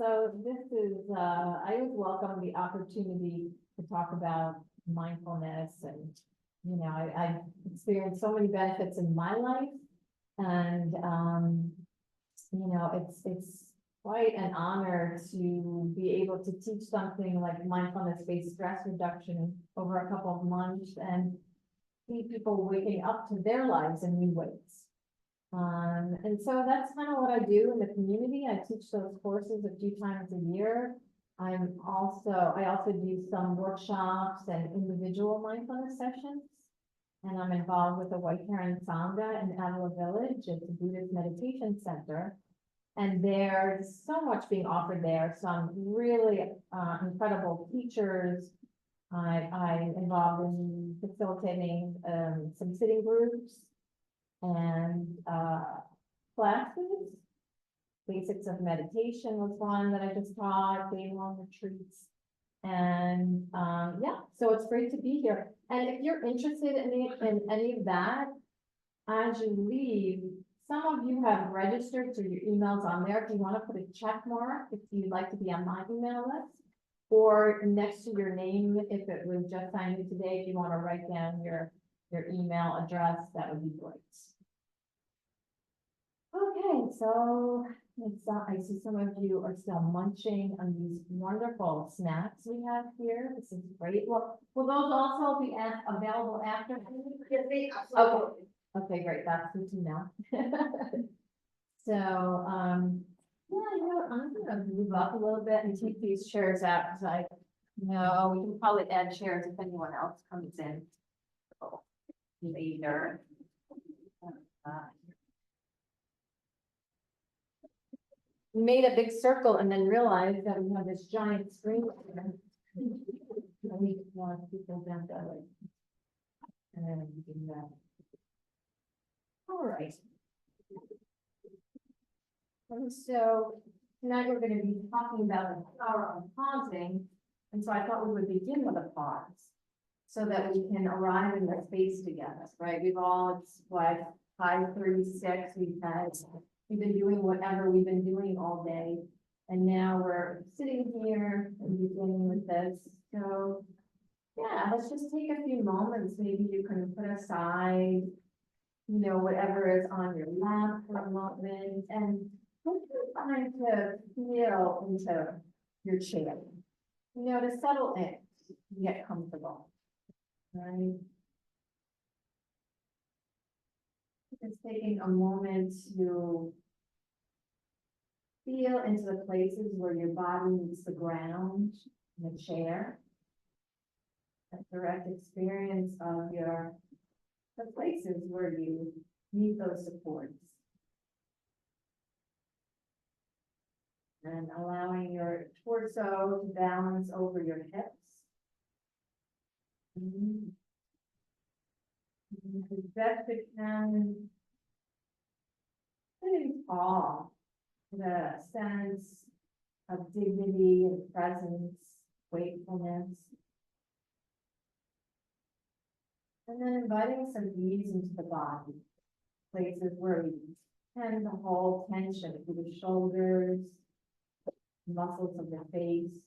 so this is, I always welcome the opportunity to talk about mindfulness and, I've experienced so many benefits in my life. And, it's quite an honor to be able to teach something like mindfulness-based stress reduction over a couple of months and see people waking up to their lives in new ways. And so that's kind of what I do in the community. I teach those courses a few times a year. I also do some workshops and individual mindfulness sessions. And I'm involved with the White Heron Sangha in Avila Village. It's a Buddhist meditation center. And there's so much being offered there. Some really incredible teachers. I'm involved in facilitating some sitting groups and classes. Basics of meditation was one that I just taught, day-long retreats. And yeah, so it's great to be here. And if you're interested in any of that, as you leave, some of you have registered, so your email's on there. If you want to put a check mark, if you'd like to be on my email list, or next to your name, if it was just signed in today, if you want to write down your email address, that would be great. Okay, so I see some of you are still munching on these wonderful snacks we have here. This is great. Well, will those also be available after? Yes, absolutely. Okay, great. That's good to know. So, yeah, I'm gonna move up a little bit and take these chairs out because I know we can probably add chairs if anyone else comes in later. We made a big circle and then realized that we have this giant screen. We want people down that way. And then we can do that. All right. And so tonight we're going to be talking about the power of pausing. And so I thought we would begin with a pause so that we can arrive in the space together, right? It's what, 5:36, we've been doing whatever we've been doing all day. And now we're sitting here and beginning with this. So yeah, let's just take a few moments. Maybe you can put aside, whatever is on your lap for a moment and take your time to feel into your chair, to settle in, get comfortable, right? Just taking a moment to feel into the places where your body meets the ground in the chair. That direct experience of the places where you need those supports. And allowing your torso to balance over your hips. As best you can, sitting tall, the sense of dignity and presence, wakefulness. And then inviting some ease into the body, places where we tend to hold tension through the shoulders, muscles of the face.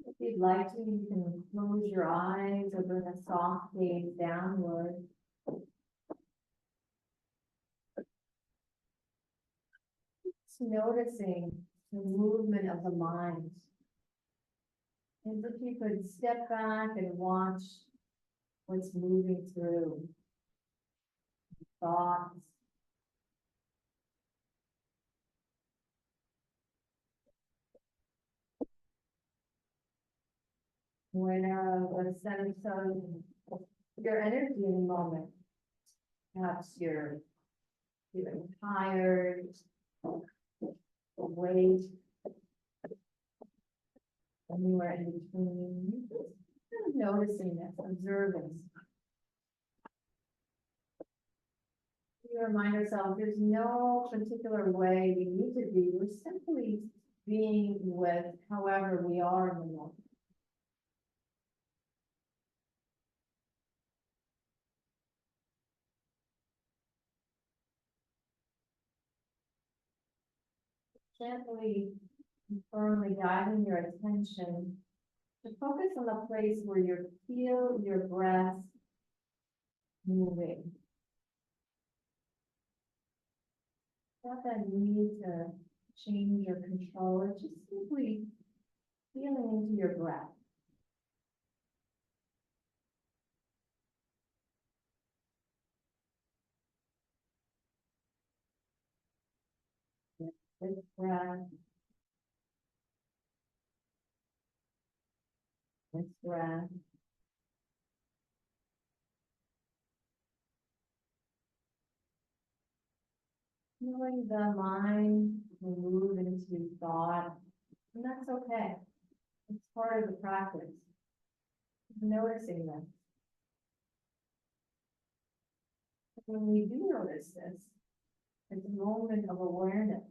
If you'd like to, you can close your eyes or bring a soft gaze downward. Just noticing the movement of the mind. And if you could step back and watch what's moving through thoughts, a sense of your energy in the moment. Perhaps you're feeling tired, weight, anywhere in between. Just noticing this, observing. We remind ourselves there's no particular way we need to be. We're simply being with however we are in the moment. gently and firmly guiding your attention to focus on the place where you feel your breath moving. Not that need to change your control, it's just simply feeling into your breath. This breath, this breath. Feeling the mind move into thought, and that's okay. It's part of the practice. Noticing them. When we do notice this, it's a moment of awareness.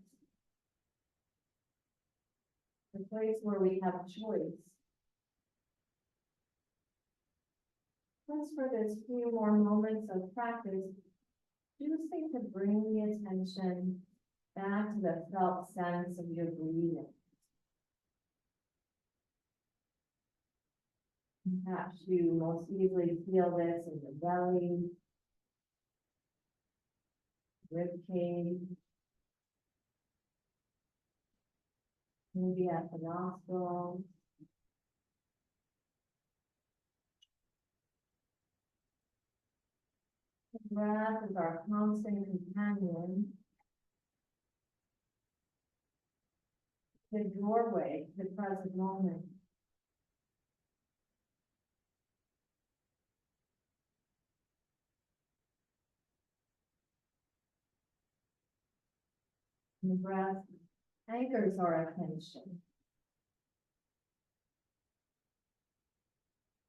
The place where we have choice. Just for this few more moments of practice, choosing to bring the attention back to the felt sense of your breathing. Perhaps you most easily feel this in the belly, rib cage, maybe at the nostrils. The breath is our constant companion. The doorway to the present moment. And the breath anchors our attention.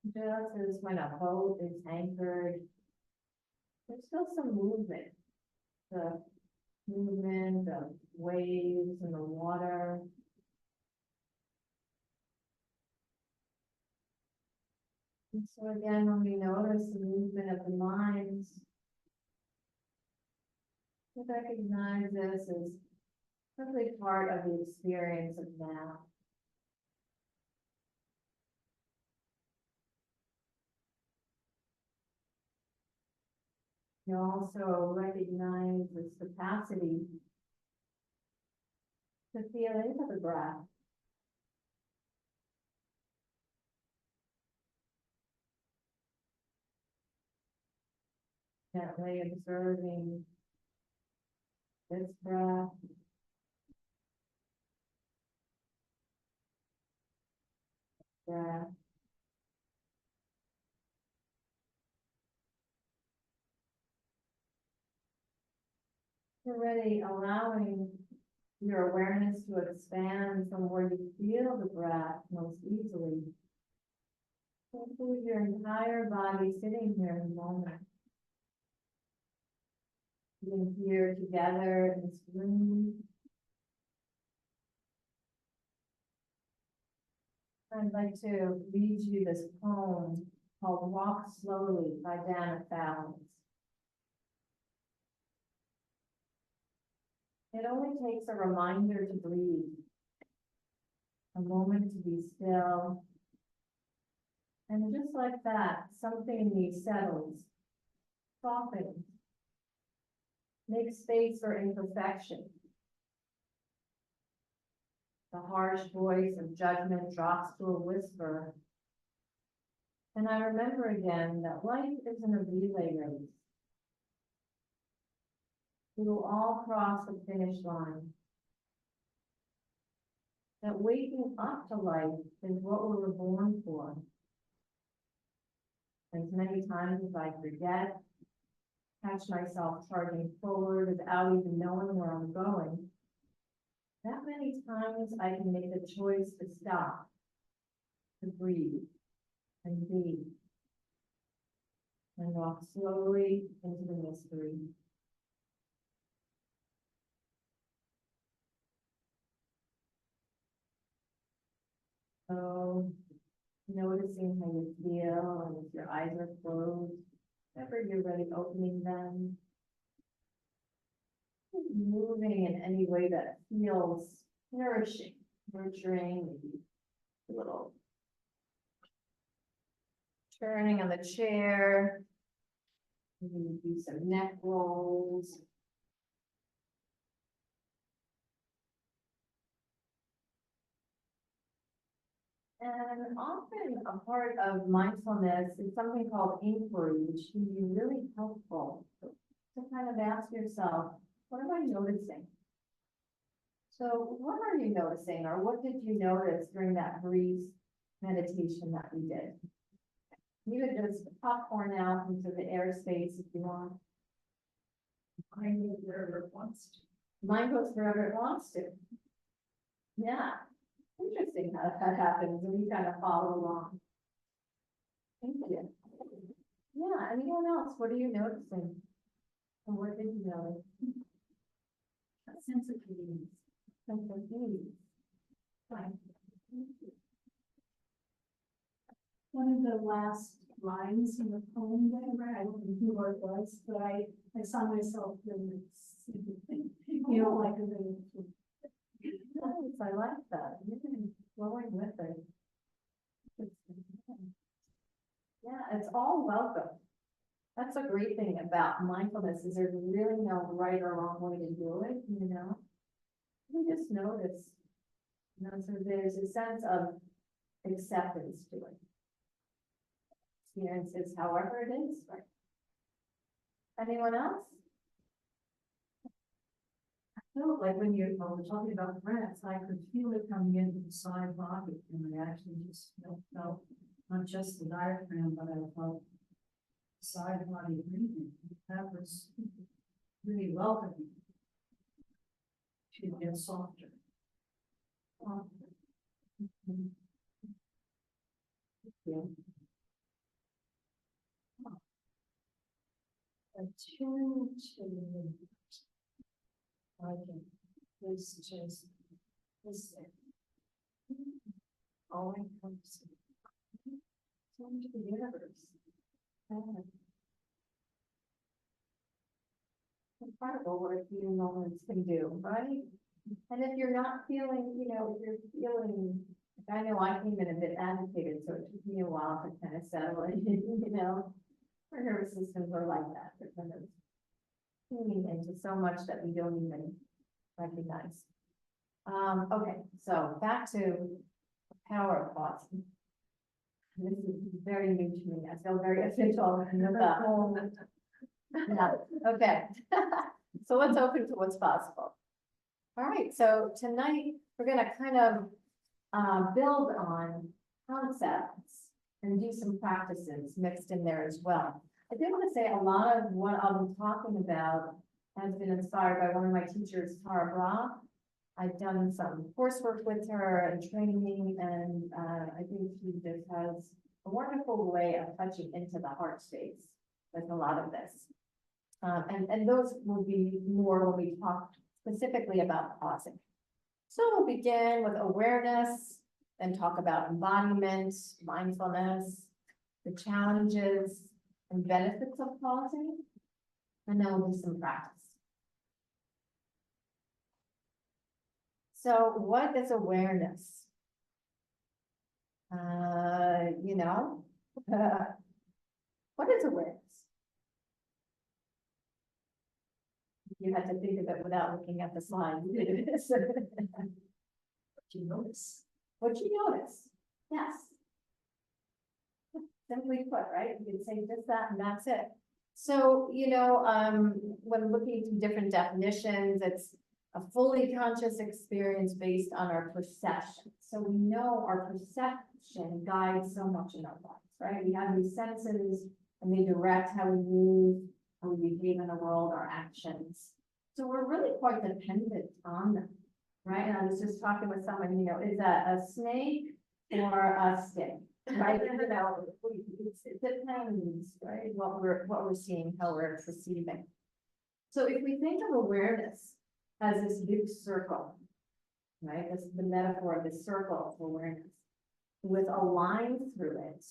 Just as when a boat is anchored, there's still some movement. The movement of waves in the water. And so again, when we notice the movement of the mind, we recognize this as simply part of the experience of now. You also recognize this capacity to feel into the breath. Gently observing this breath. Breath. Already allowing your awareness to expand from where you feel the breath most easily. Include your entire body sitting here in the moment. Being here together in this room. I'd like to read you this poem called Walk Slowly by Janet Fallon. It only takes a reminder to breathe, a moment to be still, and just like that, something in me settles, softens, makes space for imperfection. The harsh voice of judgment drops to a whisper, and I remember again that life isn't a relay race. We will all cross the finish line. That waking up to life is what we were born for. As many times as I forget, catch myself charging forward without even knowing where I'm going, that many times I can make the choice to stop, to breathe, and be, and walk slowly into the mystery. So, noticing how you feel, and if your eyes are closed, whenever you're ready, opening them. Moving in any way that feels nourishing, nurturing, maybe a little turning on the chair. Maybe do some neck rolls. And often a part of mindfulness is something called inquiry, which can be really helpful to kind of ask yourself, what am I noticing? So what are you noticing, or what did you notice during that brief meditation that we did? You could just popcorn out into the airspace if you want. Mind goes wherever it wants to. Mind goes wherever it wants to. Yeah. Interesting how that happens when you kind of follow along. Thank you. Yeah, anyone else? What are you noticing? And what did you notice? A sense of ease. Sense of ease. Fine. One of the last lines in the poem that I read, I don't know who it was, but I saw myself doing this, you know, like a little. Nice, I like that. You're flowing with it. Yeah, it's all welcome. That's a great thing about mindfulness is there's really no right or wrong way to do it, you know? We just notice. You know, so there's a sense of acceptance to it. Experiences however it is, right? Anyone else? I felt like when you were talking about breaths, I could feel it coming into the side body, and I actually just felt not just the diaphragm, but I felt the side body breathing. That was really welcoming. To get softer. Yeah. Attune to like this just listen. All encompassing. Turn to the universe. Incredible what a few moments can do, right? And if you're not feeling, you know, if you're feeling, like I know I came in a bit agitated, so it took me a while to kind of settle in, you know. Our nervous systems are like that, they're kind of tuning into so much that we don't even recognize. Okay, so back to the power of thoughts. This is very new to me. I feel very official in the whole. No, okay. So let's open to what's possible. All right, so tonight we're gonna kind of build on concepts and do some practices mixed in there as well. I do want to say a lot of what I'll be talking about has been inspired by one of my teachers, Tara Brach. I've done some coursework with her and training, and I think she just has a wonderful way of touching into the heart space with a lot of this. And those will be more when we talk specifically about pausing. So we'll begin with awareness, then talk about embodiment, mindfulness, the challenges and benefits of pausing, and then we'll do some practice. So what is awareness? You know, what is awareness? You had to think of it without looking at the slide. What you notice. What you notice, yes. Simply put, right? You can say just that and that's it. So, you know, when looking through different definitions, it's a fully conscious experience based on our perception. So we know our perception guides so much in our lives, right? We have these senses and they direct how we move, how we behave in the world, our actions. So we're really quite dependent on them, right? And I was just talking with someone, you know, is that a snake or a stick? Right? You know, it depends, right? What we're seeing, how we're perceiving. So if we think of awareness as this big circle, right? This is the metaphor of the circle of awareness with a line through it.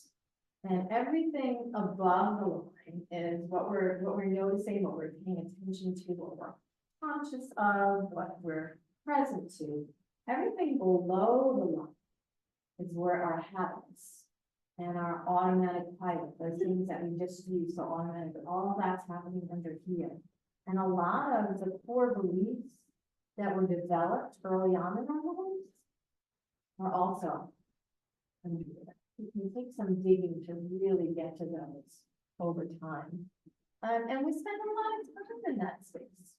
And everything above the line is what we're noticing, what we're paying attention to, what we're conscious of, what we're present to. Everything below the line is where our habits and our automatic pilot, those things that we just use, so automatic, all of that's happening under here. And a lot of the core beliefs that were developed early on in our lives are also under there. You can take some digging to really get to those over time. And we spend a lot of time in that space.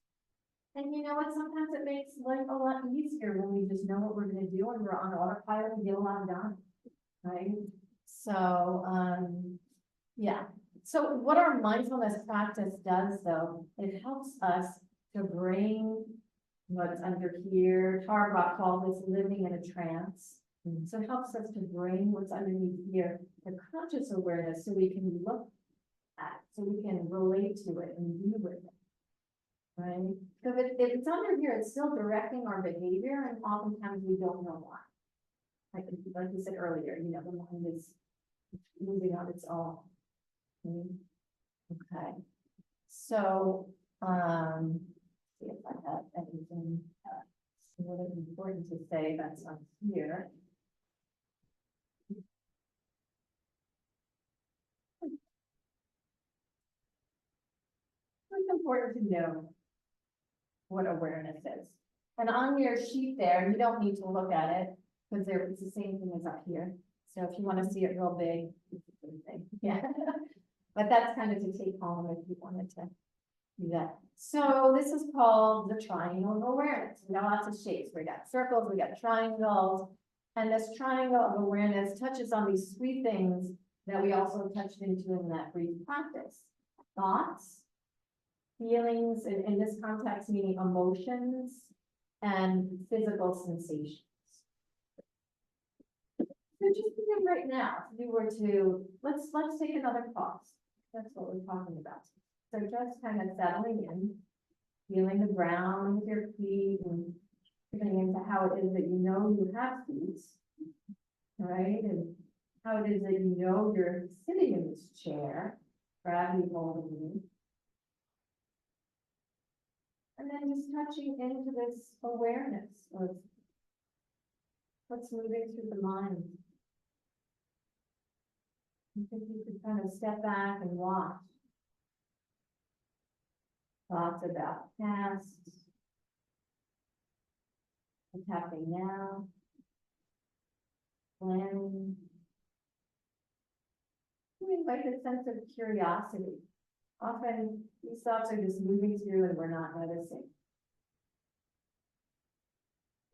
And you know what, sometimes it makes life a lot easier when we just know what we're gonna do and we're on autopilot and get a lot done, right? So, yeah. So what our mindfulness practice does though, it helps us to bring what's under here. Tarbot calls this living in a trance. So it helps us to bring what's underneath here, the conscious awareness, so we can look at, so we can relate to it and be with it. Right? Because if it's under here, it's still directing our behavior, and oftentimes we don't know why. Like you said earlier, you know, the mind is moving on its own. Okay. So, see if I have anything really important to say that's on here. It's important to know what awareness is. And on your sheet there, you don't need to look at it because it's the same thing as up here. So if you want to see it real big, it's the same thing. Yeah. But that's kind of to take home if you wanted to do that. So this is called the triangle of awareness. We got lots of shapes. We got circles, we got triangles. And this triangle of awareness touches on these three things that we also touched into in that brief practice. Thoughts, feelings, in this context, meaning emotions, and physical sensations. So just begin right now, if you were to, let's take another pause. That's what we're talking about. So just kind of settling in, feeling the ground with your feet and getting into how it is that you know you have feet, right? And how it is that you know you're sitting in this chair, gravity holding you. And then just touching into this awareness of what's moving through the mind. I think you could kind of step back and watch. Thoughts about past, what's happening now, planning. I invite a sense of curiosity. Often these thoughts are just moving through and we're not noticing.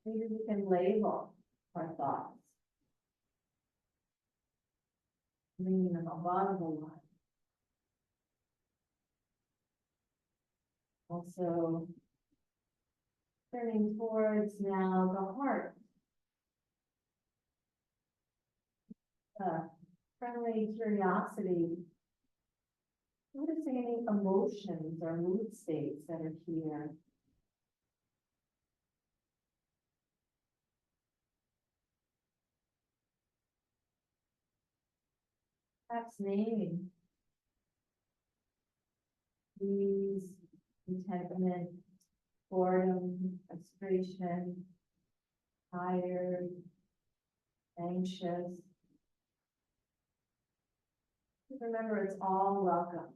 Maybe we can label our thoughts. Bringing them above the line. Also, turning towards now the heart. Friendly curiosity. Noticing any emotions or mood states that are here. Perhaps naming these: contentment, boredom, frustration, tired, anxious. Remember, it's all welcome.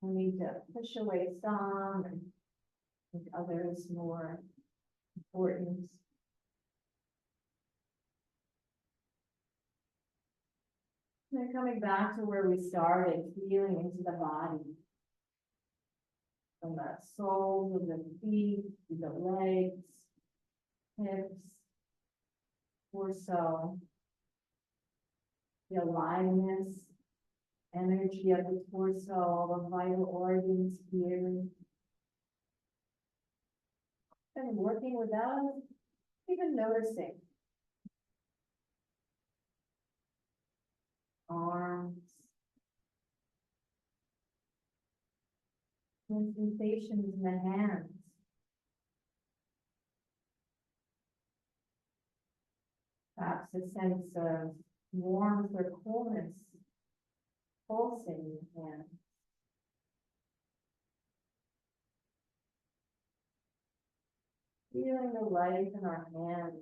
We need to push away some and make others more important. And then coming back to where we started, feeling into the body. From the soles of the feet, to the legs, hips, torso. The aliveness, energy of the torso, all the vital organs here. And working without even noticing. Arms. And sensations in the hands. Perhaps a sense of warmth or coolness pulsing in the hand. Feeling the life in our hands,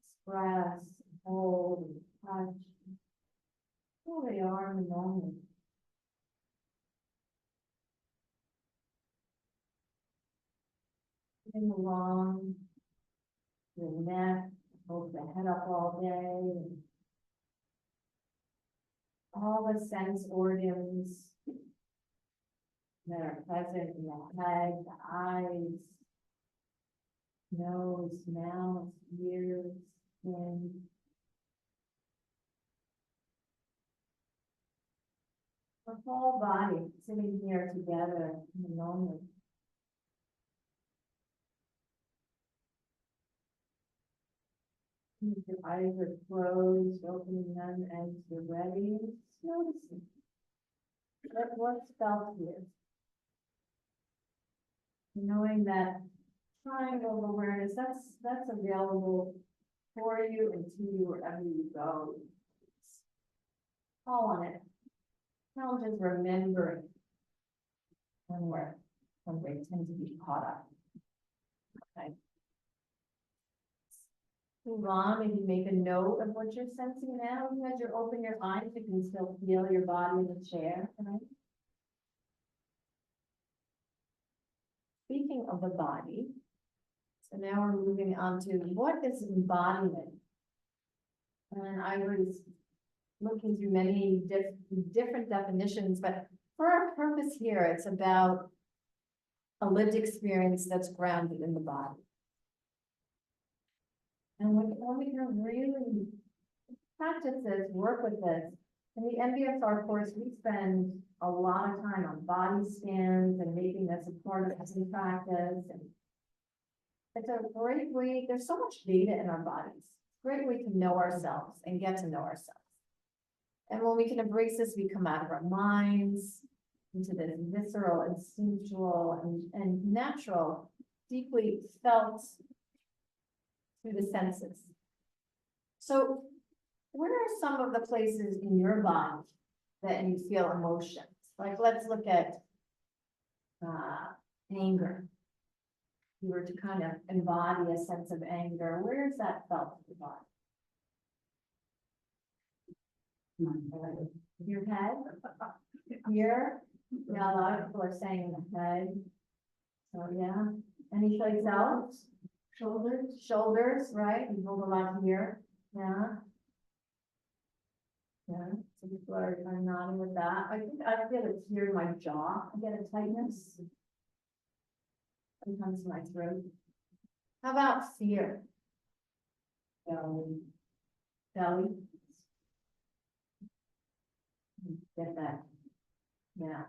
express, hold, and touch. Who they are in the moment. Moving along your neck, hold the head up all day. And all the sense organs that are present in the head, the eyes, nose, mouth, ears, skin. The whole body sitting here together in the moment. Keep your eyes are closed, opening them as you're ready. Just noticing what's felt here. Knowing that triangle of awareness, that's available for you and to you wherever you go. Call on it. Challenge is remembering when we tend to be caught up. Okay. Move on, maybe make a note of what you're sensing now. As you open your eyes, you can still feel your body in the chair, right? Speaking of the body, so now we're moving on to what is embodiment? And I was looking through many different definitions, but for our purpose here, it's about a lived experience that's grounded in the body. And when we can really practice this, work with this, in the MBSR course, we spend a lot of time on body scans and making this a part of the practice. And it's a great way, there's so much data in our bodies. Great way to know ourselves and get to know ourselves. And when we can embrace this, we come out of our minds into this visceral, instinctual, and natural, deeply felt through the senses. So where are some of the places in your body that you feel emotions? Like, let's look at anger. If you were to kind of embody a sense of anger, where is that felt in the body? Your head? Here? Yeah, a lot of people are saying the head. So yeah. Any place else? Shoulders, right? You hold a lot here. Yeah. Yeah. So people are nodding with that. I think I feel it here in my jaw. I get a tightness. Sometimes in my throat. How about fear? Belly. Get that. Yeah.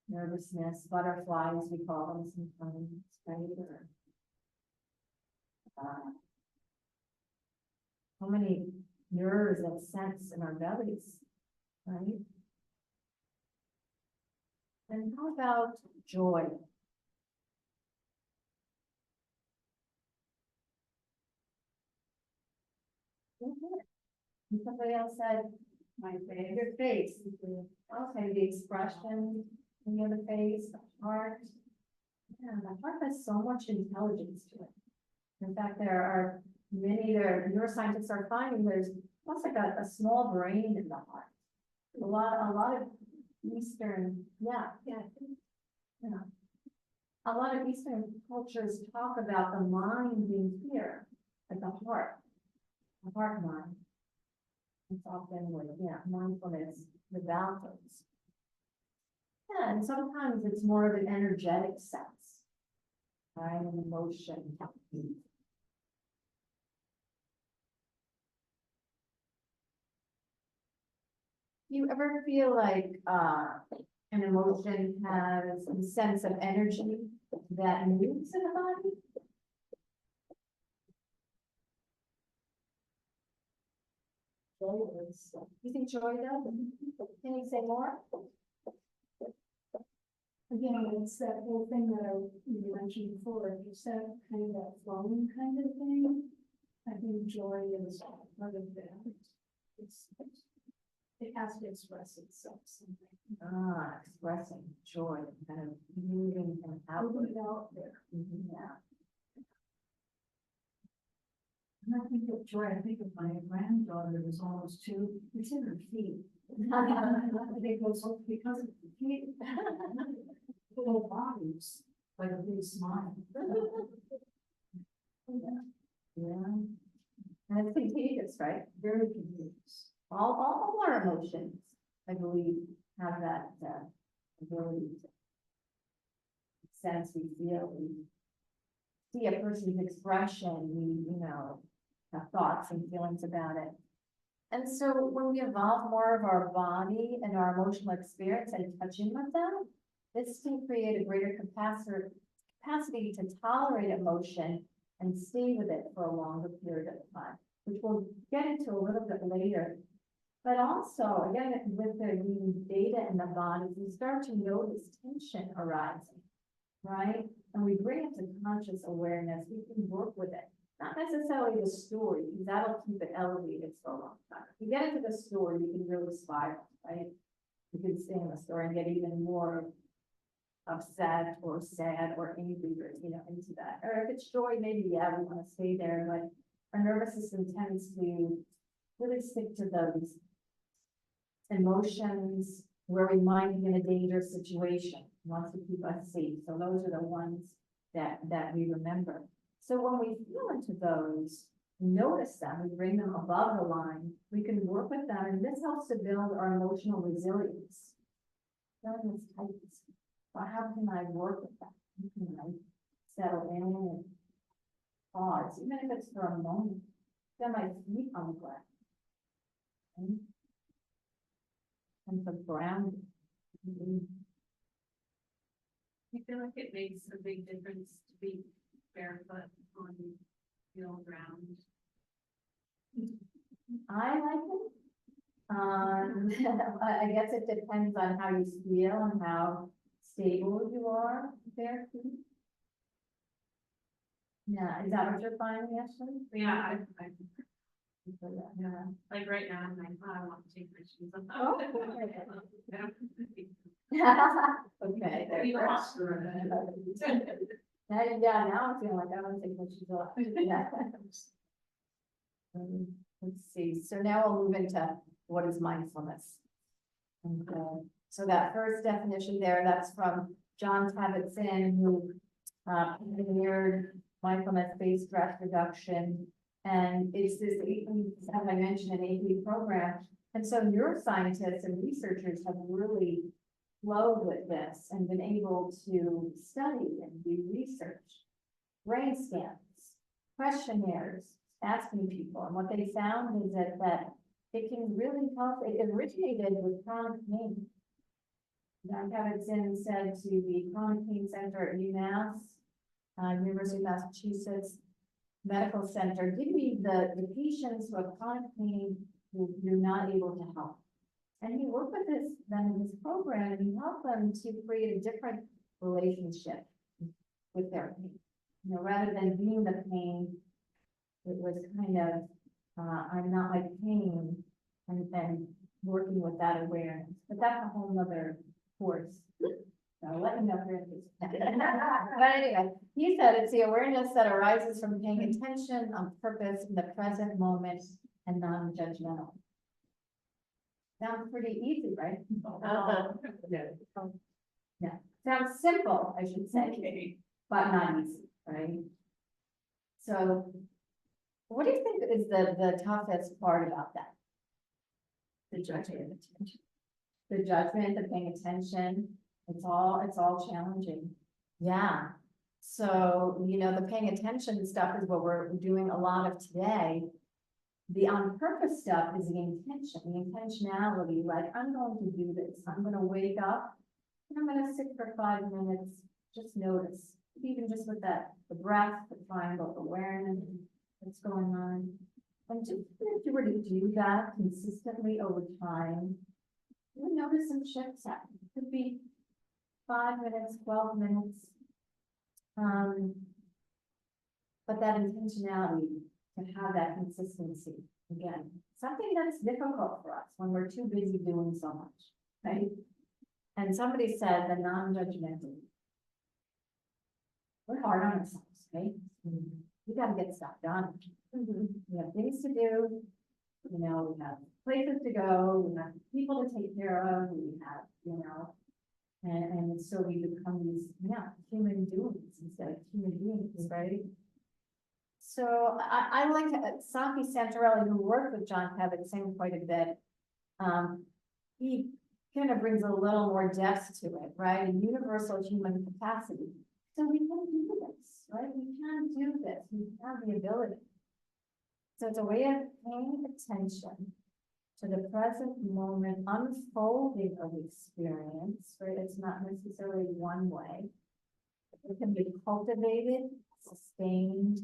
Nervousness, butterflies, we call them sometimes, right? How many nerves and sense in our bellies, right? And how about joy? And somebody else said, my face, your face. Okay, the expression in the other face, the heart. Yeah, the heart has so much intelligence to it. In fact, there are many, neuroscientists are finding there's almost like a small brain in the heart. A lot of Eastern, yeah. A lot of Eastern cultures talk about the mind being here, like the heart mind. It's often with, mindfulness without those. Yeah, and sometimes it's more of an energetic sense, right? An emotion. You ever feel like an emotion has a sense of energy that moves in the body? You think joy does? Can you say more? Again, it's that whole thing that you mentioned before, if you said kind of that flowing kind of thing. I think joy is part of that. It has to express itself something. Expressing joy, kind of moving and out. Moving it out there. Yeah. When I think of joy, I think of my granddaughter who's almost 2, it's in her feet. They go so because of the feet. Little bodies, like a big smile. Yeah. And it's contagious, right? Very contagious. All our emotions, I believe, have that, ability to sense, we feel, we see a person's expression, we, have thoughts and feelings about it. And so when we evolve more of our body and our emotional experience and touch in with them, this can create a greater capacity to tolerate emotion and stay with it for a longer period of time, which we'll get into a little bit later. But also, again, with the data in the body, we start to notice tension arising, right? And we bring it to conscious awareness, we can work with it. Not necessarily the story, because that'll keep it elevated for a long time. If you get into the story, you can really spiral, right? You can stay in the story and get even more upset or sad or angry, or, into that. Or if it's joy, maybe, yeah, we want to stay there, but our nervous system tends to really stick to those emotions where we might be in a dangerous situation, wants to keep us safe. So those are the ones that we remember. So when we feel into those, we notice them, we bring them above the line, we can work with them, and this helps to build our emotional resilience. Feeling this tightness. Well, how can I work with that? How can I settle in and pause, even if it's for a moment? Get my feet on the ground. Okay? And for grounding. I feel like it makes a big difference to be barefoot on real ground. I like it. I guess it depends on how you feel and how stable you are there. Yeah, is that what you're finding, Ashley? Yeah, Yeah. like right now, I'm like, oh, I want to take my shoes off. Oh, okay. there you go. Now I'm feeling like I want to take my shoes off. Yeah. Let's see, so now we'll move into what is mindfulness. Okay, so that first definition there, that's from John Kabat-Zinn, who pioneered mindfulness-based stress reduction. And it's this 8-week, as I mentioned, an 8-week program. And so neuroscientists and researchers have really flowed with this and been able to study and do research, brain scans, questionnaires, asking people. And what they found is that it can really help. It originated with chronic pain. John Kabat-Zinn said to the Chronic Pain Center at UMass, University of Massachusetts Medical Center, give me the patients who have chronic pain who you're not able to help. And he worked with them in his program, and he helped them to create a different relationship with their pain. Rather than being the pain, it was kind of, I'm not my pain, and then working with that awareness. But that's a whole nother course. So let me know if you're interested. But anyway, he said it's the awareness that arises from paying attention on purpose in the present moment and non-judgmental. Sounds pretty easy, right? Yeah. Sounds simple, I should say, but not easy, right? So what do you think is the toughest part about that? The judgment, the paying attention. It's all challenging. Yeah. So, the paying attention stuff is what we're doing a lot of today. The on purpose stuff is the intention, the intentionality, like I'm going to do this. I'm going to wake up and I'm going to sit for 5 minutes, just notice, even just with the breath, the triangle awareness, what's going on. And just if you were to do that consistently over time, you would notice some shifts happen. It could be 5 minutes, 12 minutes. But that intentionality to have that consistency, again, something that's difficult for us when we're too busy doing so much, right? And somebody said the non-judgmental. We're hard on ourselves, right? we gotta get stuff done. We have things to do, you know, we have places to go, we have people to take care of, we have, you know. And so we become these, human doings instead of human beings, right? So I like Saki Santarelli, who worked with John Pevitt, saying quite a bit. He kind of brings a little more depth to it, right? A universal human capacity. So we can do this, right? We can do this. We have the ability. So it's a way of paying attention to the present moment unfolding of experience, right? It's not necessarily one way. It can be cultivated, sustained,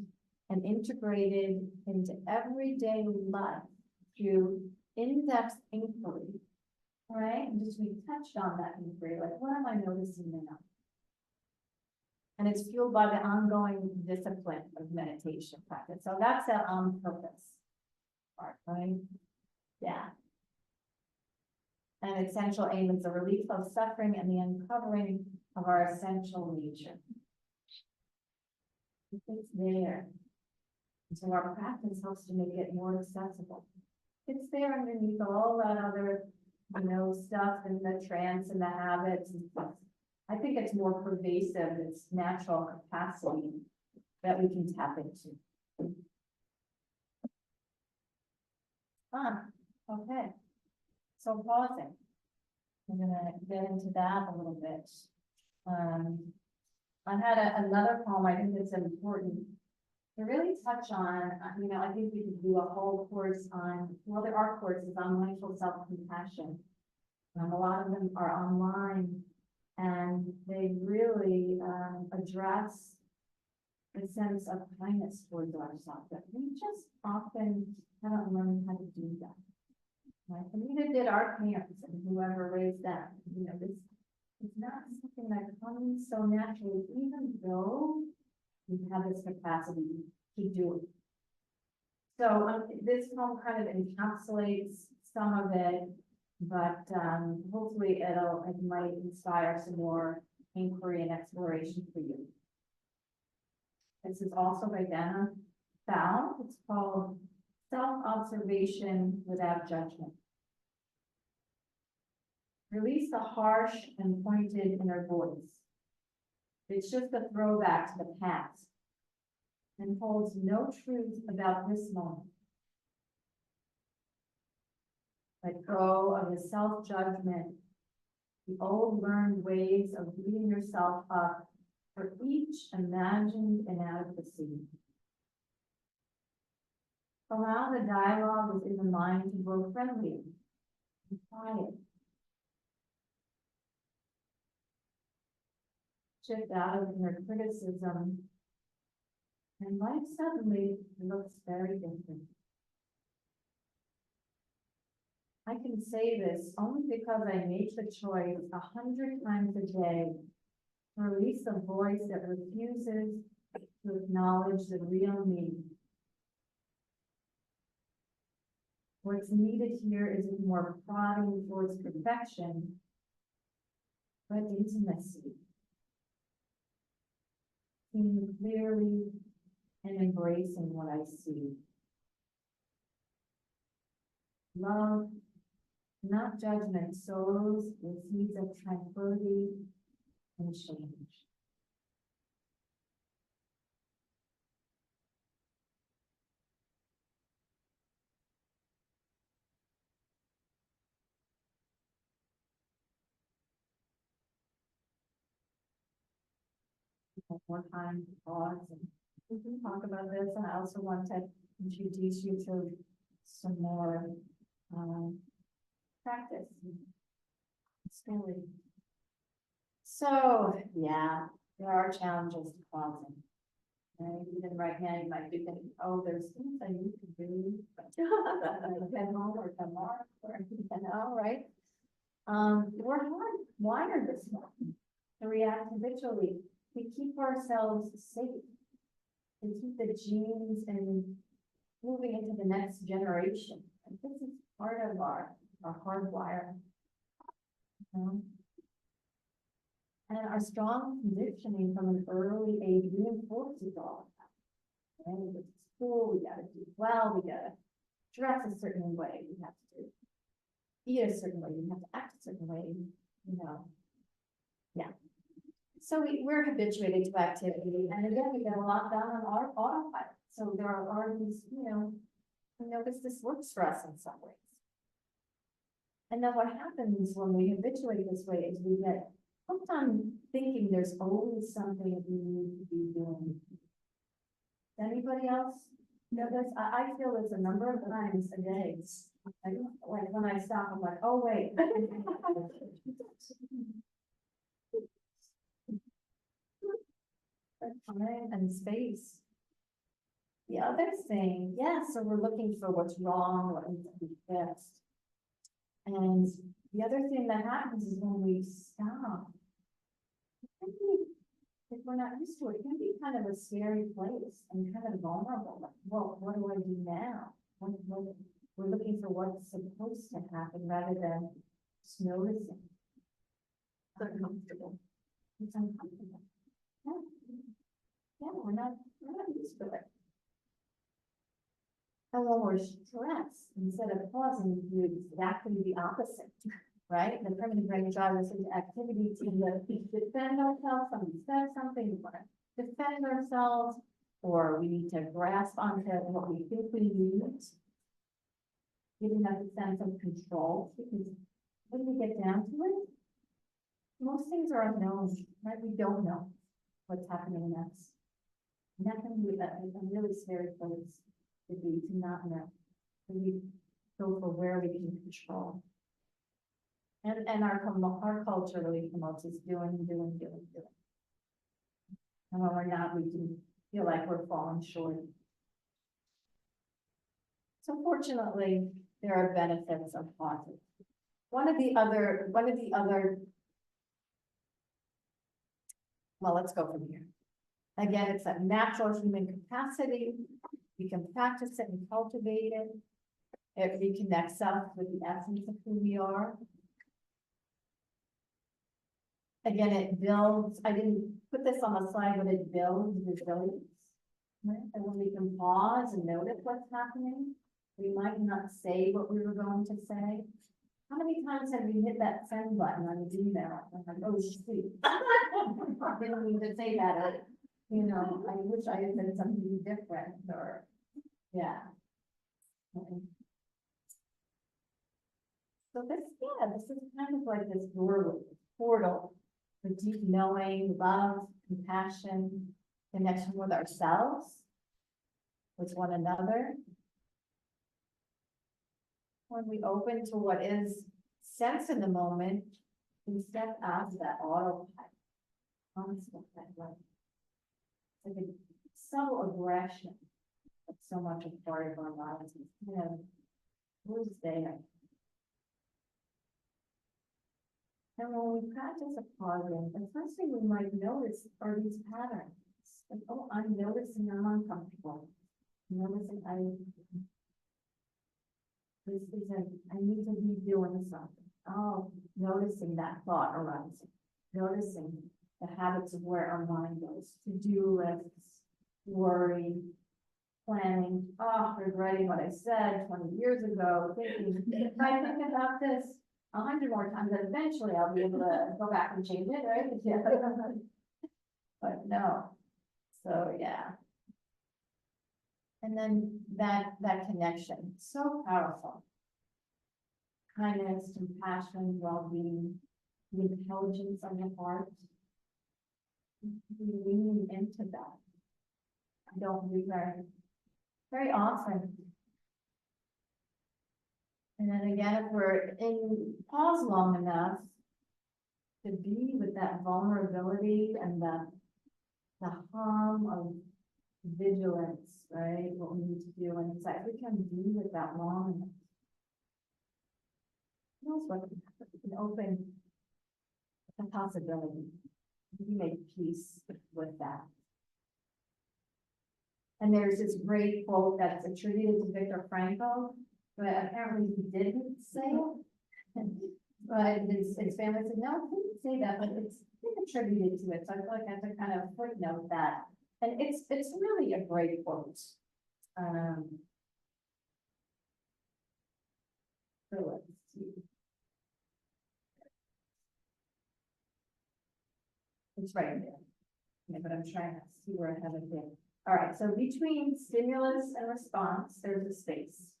and integrated into everyday life through in-depth inquiry, right? And just we touched on that inquiry, like what am I noticing now? And it's fueled by the ongoing discipline of meditation practice. So that's that on purpose part, right? Yeah. An essential aim is the relief of suffering and the uncovering of our essential nature. It's there. So our practice helps to make it more accessible. It's there underneath all that other, stuff and the trance and the habits and stuff. I think it's more pervasive, it's natural capacity that we can tap into. Okay. So pausing. I'm gonna get into that a little bit. I had another poem I think that's important to really touch on. I think we could do a whole course on, well, there are courses on mindful self-compassion. A lot of them are online, and they really address the sense of kindness towards ourselves that we just often haven't learned how to do that. Right? And neither did our parents and whoever raised them. This is not something that comes so naturally, even though we have this capacity to do it. So this poem kind of encapsulates some of it, but hopefully it might inspire some more inquiry and exploration for you. This is also by Dana Thau. It's called Self-Observation Without Judgment. Release the harsh and pointed inner voice. It's just a throwback to the past and holds no truth about this moment. Let go of the self-judgment, the old learned ways of beating yourself up for each imagined inadequacy. Allow the dialogue within the mind to grow friendly and quiet. Shift out of inner criticism, and life suddenly looks very different. I can say this only because I make the choice 100 times a day to release the voice that refuses to acknowledge the real me. What's needed here isn't more prodding towards perfection, but intimacy. Seeing clearly and embracing what I see. Love, not judgment, sows the seeds of tranquility and change. One more time to pause and we can talk about this. And I also want to introduce you to some more practice. Story. So yeah, there are challenges to pausing. And even right now, you might be thinking, "Oh, there's things I need to do, come home or tomorrow, or right?" We're wired this way to react habitually. We keep ourselves safe. We keep the genes and moving into the next generation. And this is part of our hardwire. And our strong conditioning from an early age reinforces all of that. right? We go to school, we gotta do well, we gotta dress a certain way, we have to eat a certain way, we have to act a certain way, you know. Yeah. So we're habituated to activity, and again, we get a lot done on our autopilot, so there are these, you know, we notice this works for us in some ways. And then what happens when we habituate this way is we get hooked on thinking there's always something we need to be doing. Anybody else know this? I feel this a number of times a day. Like when I stop, I'm like, oh, wait. Time and space. The other thing, yeah, so we're looking for what's wrong, what needs to be fixed. And the other thing that happens is when we stop, if we're not used to it, it can be kind of a scary place and kind of vulnerable. Like, well, what do I do now? We're looking for what's supposed to happen rather than just noticing. It's uncomfortable. It's uncomfortable. Yeah. Yeah, we're not used to it. And when we're stressed, instead of pausing, we do exactly the opposite, right? The primitive brain drives us into activity to defend ourselves. Somebody says something, we want to defend ourselves, or we need to grasp onto what we think we need, giving us a sense of control. Because when we get down to it, most things are unknown, right? We don't know what's happening next. And that can be a really scary place to be, to not know. To we go for where we can control. And our culture really promotes us doing. And when we're not, we can feel like we're falling short. So fortunately, there are benefits of pausing. One of the other, well, let's go from here. Again, it's a natural human capacity. We can practice it and cultivate it. It reconnects us with the essence of who we are. Again, it builds, I didn't put this on the slide, but it builds resilience. Right? And when we can pause and notice what's happening, we might not say what we were going to say. How many times have you hit that send button on an email? I'm like, oh, shoot. I didn't mean to say that. Or, you know, I wish I had said something different, or, yeah. Okay. So this is kind of like this doorway, portal for deep knowing, love, compassion, connection with ourselves, with one another. When we open to what is sense in the moment, we step out of that autopilot. Honestly, that way. It's like a subtle aggression that's so much a part of our lives. You know, who's there? And when we practice a pausing, the first thing we might notice are these patterns. Like, oh, I'm noticing I'm uncomfortable. Noticing I need to be doing something. Oh, noticing that thought arising. Noticing the habits of where our mind goes. To-do lists, worry, planning, regretting what I said 20 years ago, thinking, if I think about this 100 more times, then eventually I'll be able to go back and change it, right? Yeah. But no. So yeah. And then that connection, so powerful. Kindness, compassion, well-being, the intelligence of the heart. We lean into that. I don't do very often. And then again, if we're in pause long enough to be with that vulnerability and the hum of vigilance, right? What we need to do, and it's like we can be with that long enough. Knows what can open a possibility. We make peace with that. And there's this great quote that's attributed to Viktor Frankl, but apparently he didn't say it. But his family said, no, he didn't say that, but it's been attributed to it. So I feel like I have to kind of footnote that. And it's really a great quote. So let's see. It's right there. Yeah, but I'm trying to see where I have it here. All right, so between stimulus and response, there's a space.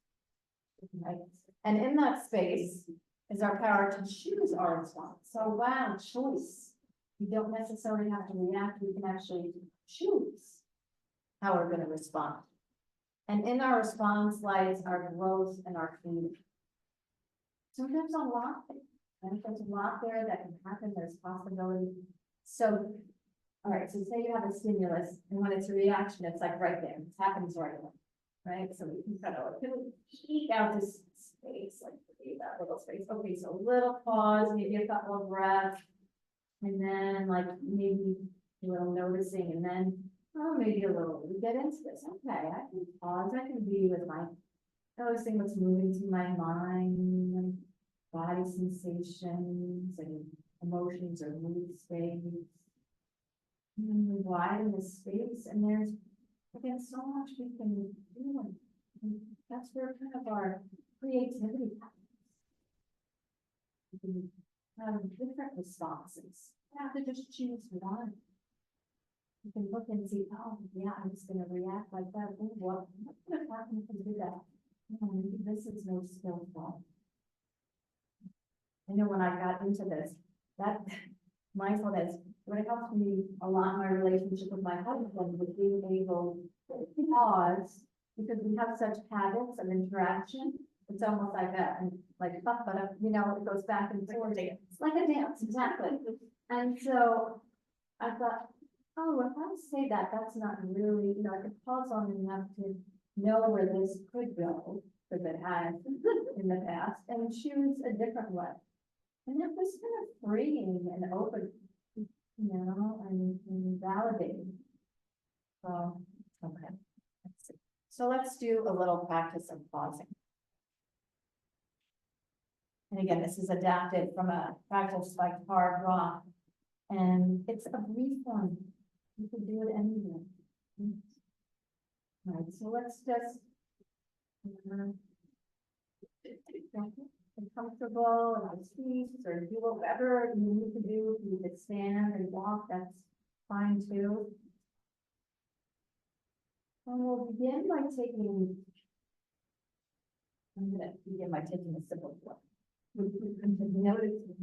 Right? And in that space is our power to choose our response. So wow, choice. We don't necessarily have to react, we can actually choose how we're gonna respond. And in our response lies our growth and our freedom. So there's a lot, and there's a lot there that can happen, there's possibility. So, all right, so say you have a stimulus, and when it's a reaction, it's like right there, it happens right away, right? So we can kind of peek out this space, like that little space. Okay, so a little pause, maybe a couple of breaths, and then like maybe a little noticing, and then, oh, maybe a little, we get into this. Okay, I can pause, I can be with my, noticing what's moving through my mind, body sensations and emotions or mood states. And then we widen the space, and there's, again, so much we can do. And that's where kind of our creativity happens. We can have different responses. You have to just choose one. You can look and see, oh, yeah, I'm just gonna react like that. Ooh, what could have happened if I do that? Oh, maybe this is no skillful. I know when I got into this, that mindfulness, what it helped me a lot in my relationship with my husband was being able to pause, because we have such habits of interaction. It's almost like you know, it goes back and forth. It's like a dance, exactly. And so I thought, oh, if I say that, that's not really, you know, I could pause on enough to know where this could go, because it has in the past, and choose a different way. And it was kind of freeing and open, you know, and validating. So, okay. Let's see. So let's do a little practice of pausing. And again, this is adapted from a practice by Hard Rock. And it's a brief one. You can do it anywhere. All right, so let's just be comfortable in our seats, or do whatever you need to do. If you could stand and walk, that's fine too. And we'll begin by taking, I'm gonna begin by taking a simple look. Noticing.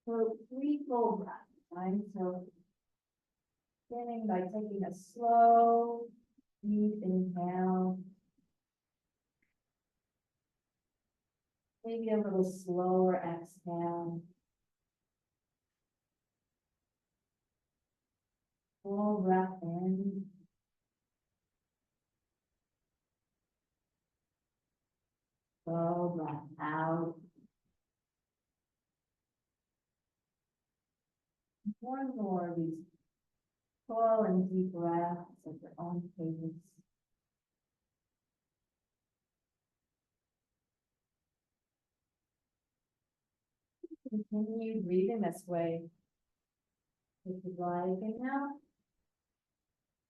So 3 full breaths, right? So beginning by taking a slow, deep inhale. Maybe a little slower exhale. Full breath in. Slow breath out. More and more of these full and deep breaths at your own pace. Continue breathing this way if you'd like. And now,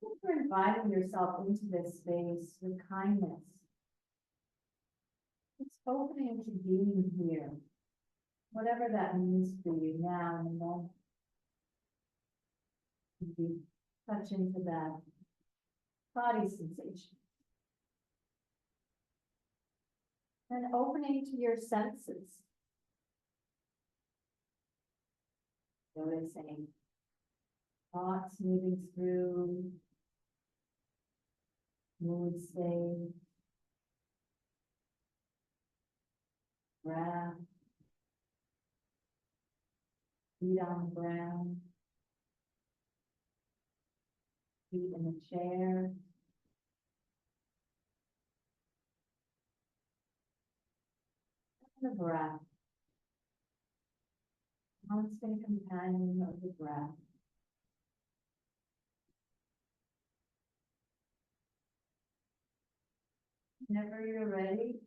you're inviting yourself into this space with kindness. It's opening to being here, whatever that means for you now and then. You touch into that body sensation. And opening to your senses. Noticing thoughts moving through, mood state, breath, feet on the ground, feet in the chair. And the breath. Constant companion of the breath. Whenever you're ready,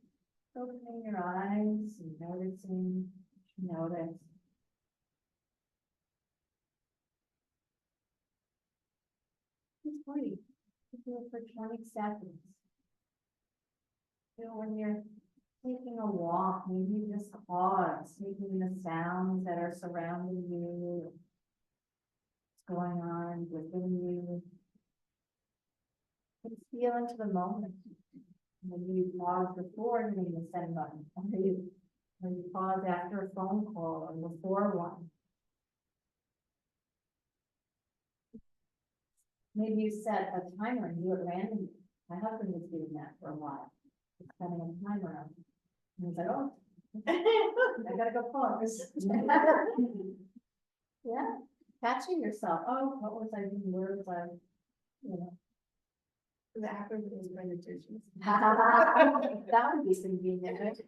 opening your eyes. notice. Just wait, just do it for 20 seconds. You know, when you're taking a walk, maybe you just pause, making the sounds that are surrounding you. What's going on within you. Just feel into the moment. When you pause before hitting the send button, when you pause after a phone call or before one. Maybe you set a timer and do it randomly. My husband was doing that for a while. Just setting a timer up. And he's like, oh, I gotta go pause. Yeah, catching yourself. Oh, what was I doing? Where was I? You know. That happens with those presentations. That would be convenient, right?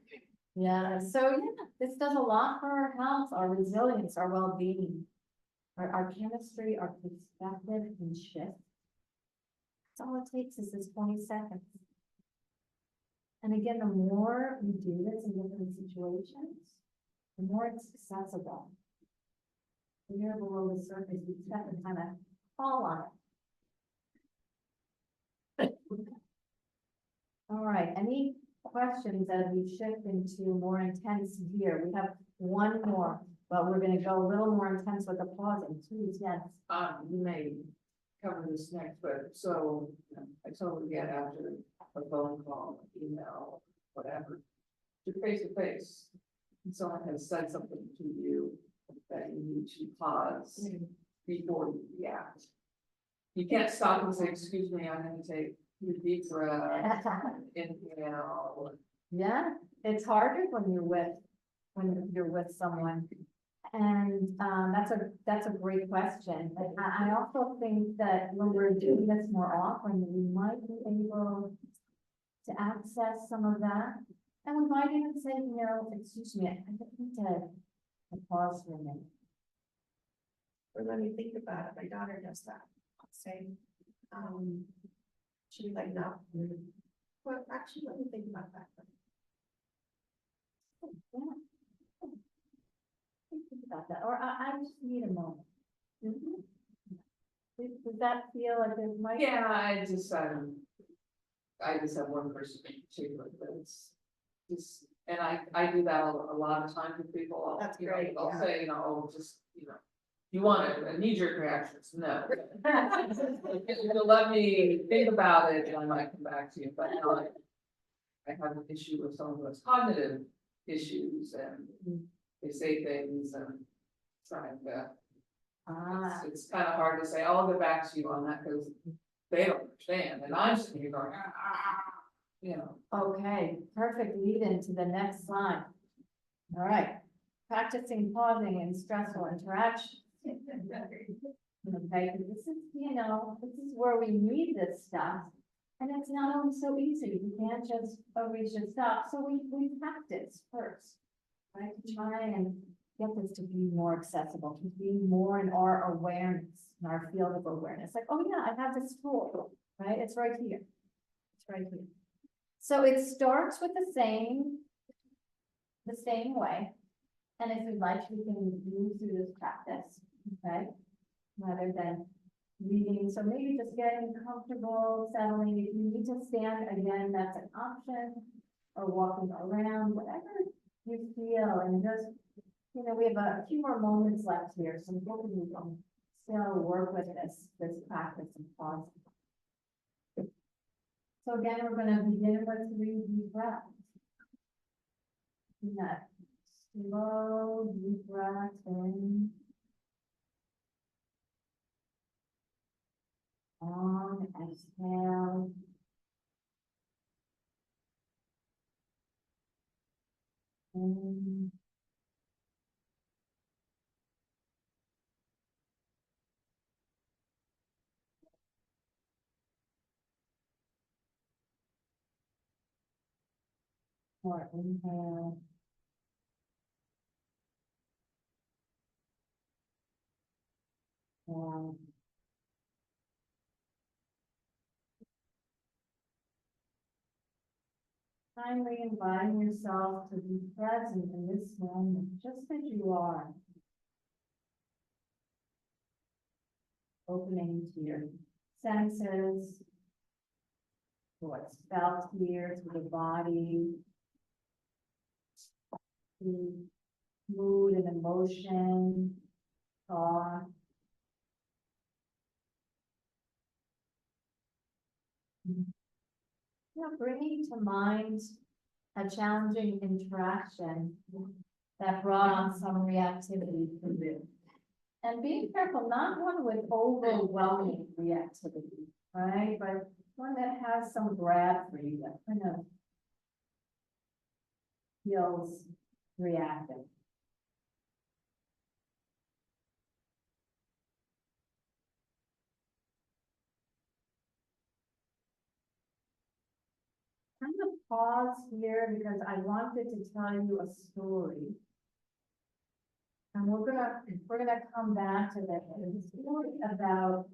Yeah, so yeah, this does a lot for our health, our resilience, our well-being, our chemistry, our perspective can shift. That's all it takes is this 20 seconds. And again, the more we do this in different situations, the more it's accessible. When you're below the surface, you just have to kind of fall on it. All right, any questions as we shift into more intense gear? We have one more, but we're gonna go a little more intense with the pausing, please, yes. You may cover this next, but so I totally get after a phone call, email, whatever. You're face to face, and someone has said something to you that you need to pause before you react. You can't stop and say, excuse me, I'm gonna take a deep breath, inhale. Yeah, it's harder when you're with someone. And that's a great question. But I also think that when we're doing this more often, we might be able to access some of that. And we might even say, you know, excuse me, I just need to pause for a minute. Or let me think about it, my daughter does that, say, she's like, no. Well, actually, let me think about that. Yeah. Think about that, or I just need a moment. Does that feel like it might? Yeah, I just have one person in particular, but it's just, and I do that a lot of times with people. That's You know, great, I'll yeah. say, oh, just, you want a knee-jerk reaction? No. If you'll let me think about it, and I might come back to you, but no, I have an issue with someone who has cognitive issues and they say things and trying to, it's kind of hard to say, I'll get back to you on that because they don't understand, and I'm sitting here going, Okay, perfect lead into the next slide. All right, practicing pausing in stressful interactions. Okay, 'cause this is, this is where we need this stuff. And it's not always so easy. You can't just always just stop. So we practice first, right? To try and get this to be more accessible, to be more in our awareness, in our field of awareness. Like, oh yeah, I have this tool, right? It's right here. It's right here. So it starts with the same way. And if you'd like, we can move through this practice, okay? Rather than reading, so maybe just getting comfortable, settling. If you need to stand again, that's an option, or walking around, whatever you feel, and just, we have a few more moments left here, so hopefully we can still work with this practice and pause. So again, we're gonna begin with 3 deep breaths. That slow, deep breath in. Long exhale. In. More inhale. And kindly inviting yourself to be present in this moment, just as you are. Opening to your senses, to what's felt here, to the body, to mood and emotion, thought. Bringing to mind a challenging interaction that brought on some reactivity for you. And being careful, not one with overwhelming reactivity, right? But one that has some grab for you, that kind of feels reactive. I'm gonna pause here because I wanted to tell you a story. And we're gonna come back to that. It's a story about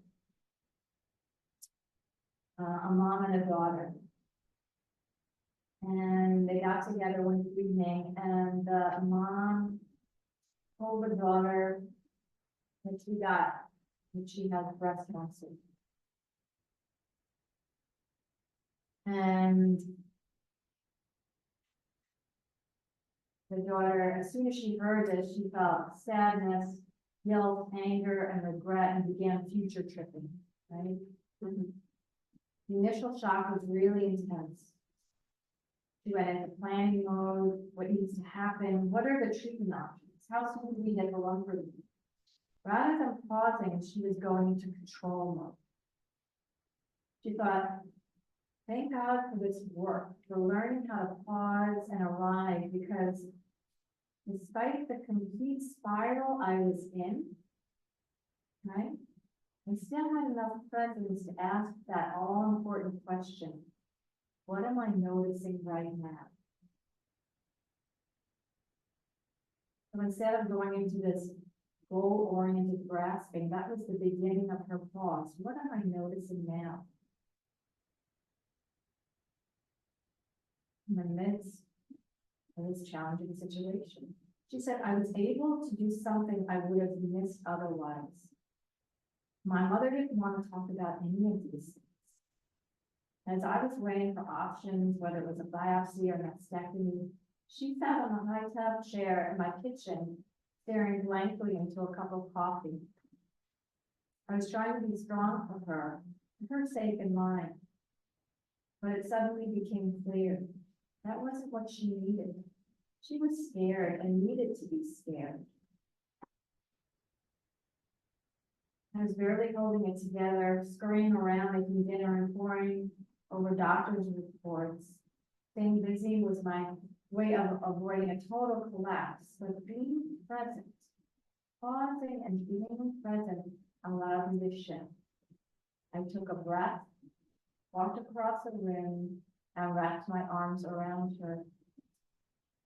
a mom and a daughter. And they got together one evening and the mom told the daughter that she has breast cancer. And the daughter, as soon as she heard this, she felt sadness, guilt, anger, and regret, and began future tripping, right? The initial shock was really intense. She went into planning mode, what needs to happen, what are the treatment options? How soon do we get the lump removed? Rather than pausing, she was going into control mode. She thought, thank God for this work, for learning how to pause and arrive, because despite the complete spiral I was in, right, I still had enough presence to ask that all-important question. What am I noticing right now? So instead of going into this goal-oriented grasping, that was the beginning of her pause. What am I noticing now? In the midst of this challenging situation. She said, I was able to do something I would have missed otherwise. My mother didn't want to talk about any of these things. As I was weighing for options, whether it was a biopsy or mastectomy, she sat on a high-top chair in my kitchen, staring blankly into a cup of coffee. I was trying to be strong for her sake and mine. But it suddenly became clear that wasn't what she needed. She was scared and needed to be scared. I was barely holding it together, scurrying around, making dinner and poring over doctor's reports. Staying busy was my way of avoiding a total collapse, but being present, pausing and being present allowed me to shift. I took a breath, walked across the room, and wrapped my arms around her.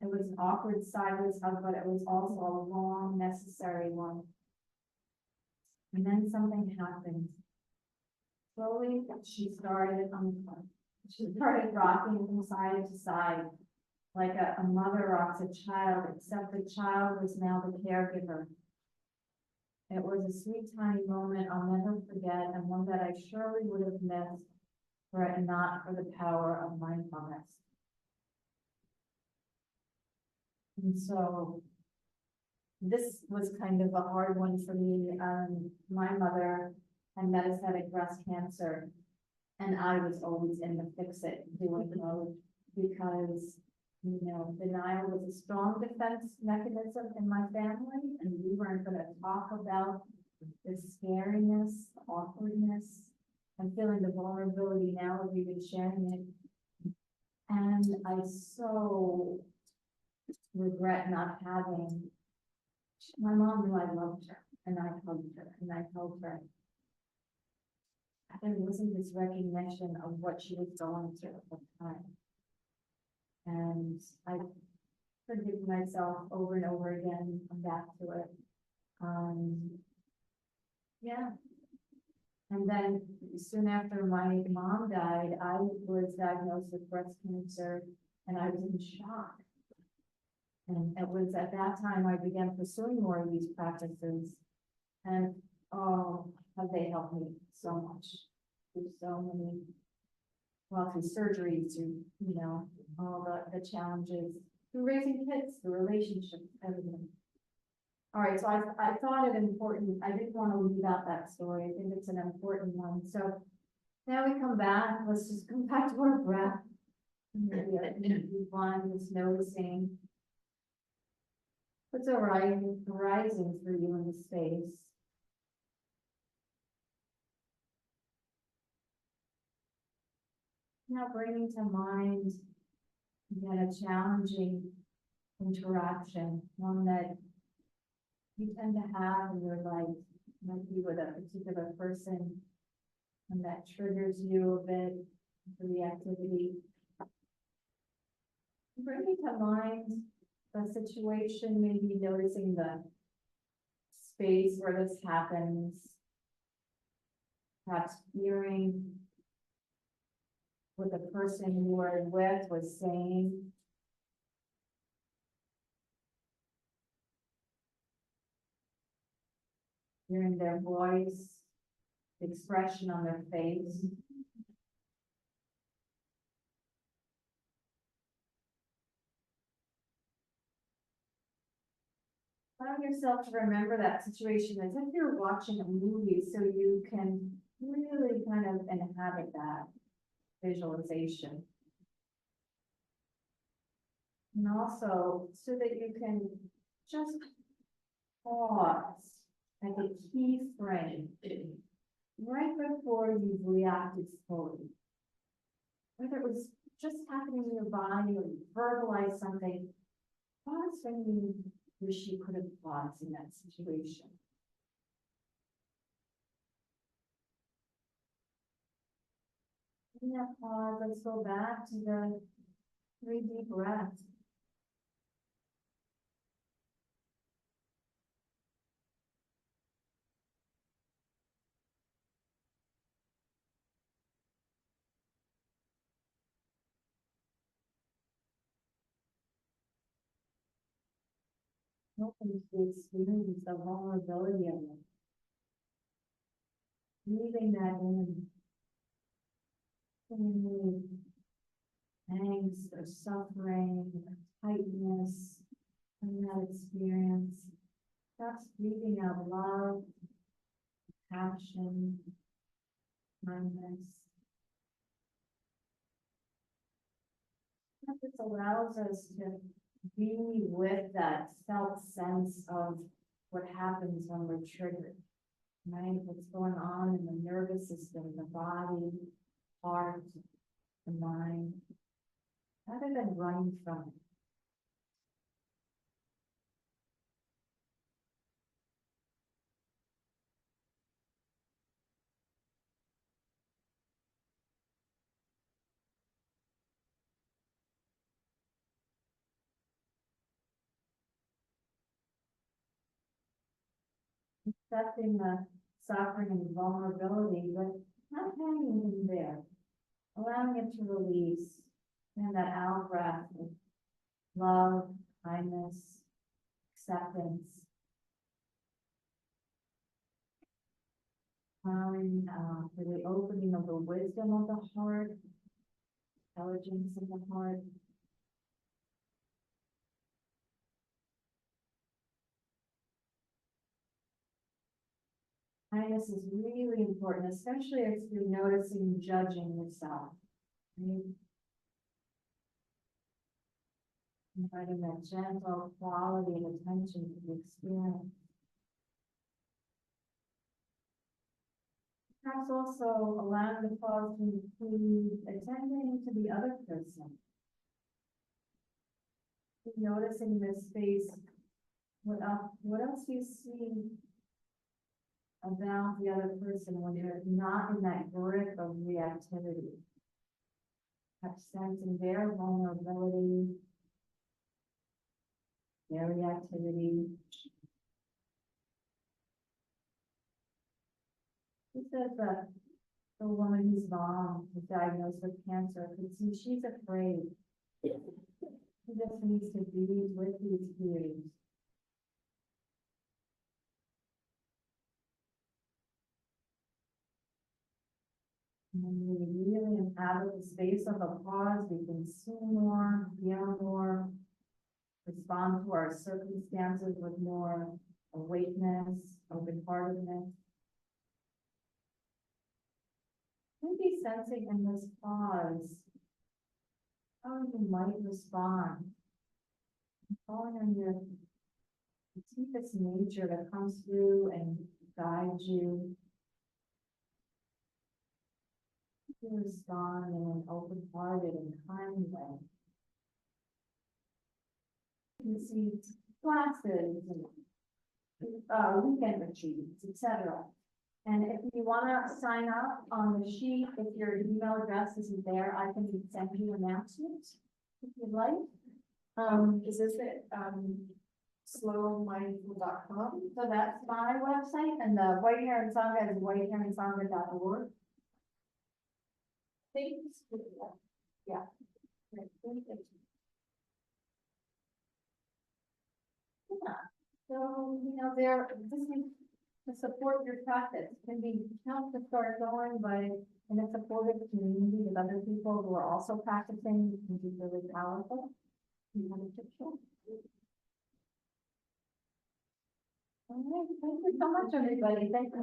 It was an awkward sideways hug, but it was also a long, necessary one. And then something happened. Slowly, she started rocking from side to side, like a mother rocks a child, except the child was now the caregiver. It was a sweet, tiny moment I'll never forget, and one that I surely would have missed were it not for the power of mindfulness. And so this was kind of a hard one for me. My mother had metastatic breast cancer, and I was always in the fix-it doing mode because, denial was a strong defense mechanism in my family, and we weren't going to talk about the scariness, the awkwardness, and feeling the vulnerability now of even sharing it. And I so regret not having. My mom knew I loved her, and I hugged her, and I held her. There wasn't this recognition of what she was going through at the time. And I forgive myself over and over again, come back to it. Yeah. And then soon after my mom died, I was diagnosed with breast cancer And I was in shock. And it was at that time I began pursuing more of these practices. And, oh, have they helped me so much, through so many, well, through surgeries, through, you know, all the challenges, through raising kids, through relationships, everything. All right, so I thought it important, I didn't want to leave out that story, I think it's an important one, so now we come back, let's just come back to our breath. Maybe one is noticing what's arising for you in the space. Now bringing to mind again a challenging interaction, one that you tend to have in your life, might be with a particular person, and that triggers you a bit for the activity. Bringing to mind the situation, maybe noticing the space where this happens, perhaps hearing what the person you were with was saying. Hearing their voice, the expression on their face. Allow yourself to remember that situation as if you're watching a movie, so you can really kind of inhabit that visualization. And also, so that you can just pause at the key frame, right before you've reacted fully. Whether it was just happening in your body or you verbalize something, pause when you wish you could have paused in that situation. In that pause, let's go back to the 3 deep breaths. Open to experience the vulnerability of it. Leaving that in. Any angst or suffering, or tightness in that experience. Perhaps breathing out love, passion, kindness. This allows us to be with that felt sense of what happens when we're triggered, right? What's going on in the nervous system, the body, heart, the mind, rather than running from it. Accepting the suffering and vulnerability, but not hanging in there, allowing it to release, and that out breath of love, kindness, acceptance, allowing for the opening of the wisdom of the heart, intelligence of the heart. Kindness is really important, especially if you're noticing judging yourself. Right? Inviting that gentle quality and attention to the experience. Perhaps also allowing the pause to include attending to the other person. Noticing this space, what else do you see about the other person when you're not in that grip of reactivity? Perhaps sensing their vulnerability, their reactivity. He says that the woman whose mom was diagnosed with cancer could see she's afraid He just needs to be with his peers. And when we really inhabit the space of a pause, we can see more, hear more, respond to our circumstances with more awakeness, open-heartedness. Maybe sensing in this pause how you might respond. Calling on your deepest nature that comes through and guides you. You respond in an open-hearted and kind way. You can see classes and weekend retreats, etc. And if you wanna sign up on the sheet, if your email address isn't there, I can send you announcements if you'd like. Is this it, slowmindful.com? So that's my website, and the White Heron Sangha is whiteheronsangha.org. Thanks. Yeah. Right, thank you. Yeah, so, this is to support your practice, it can be tough to start going, but in a supportive community with other people who are also practicing, it can be really powerful. You want to picture? All right, thank you so much, everybody, thank you.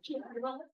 You're welcome.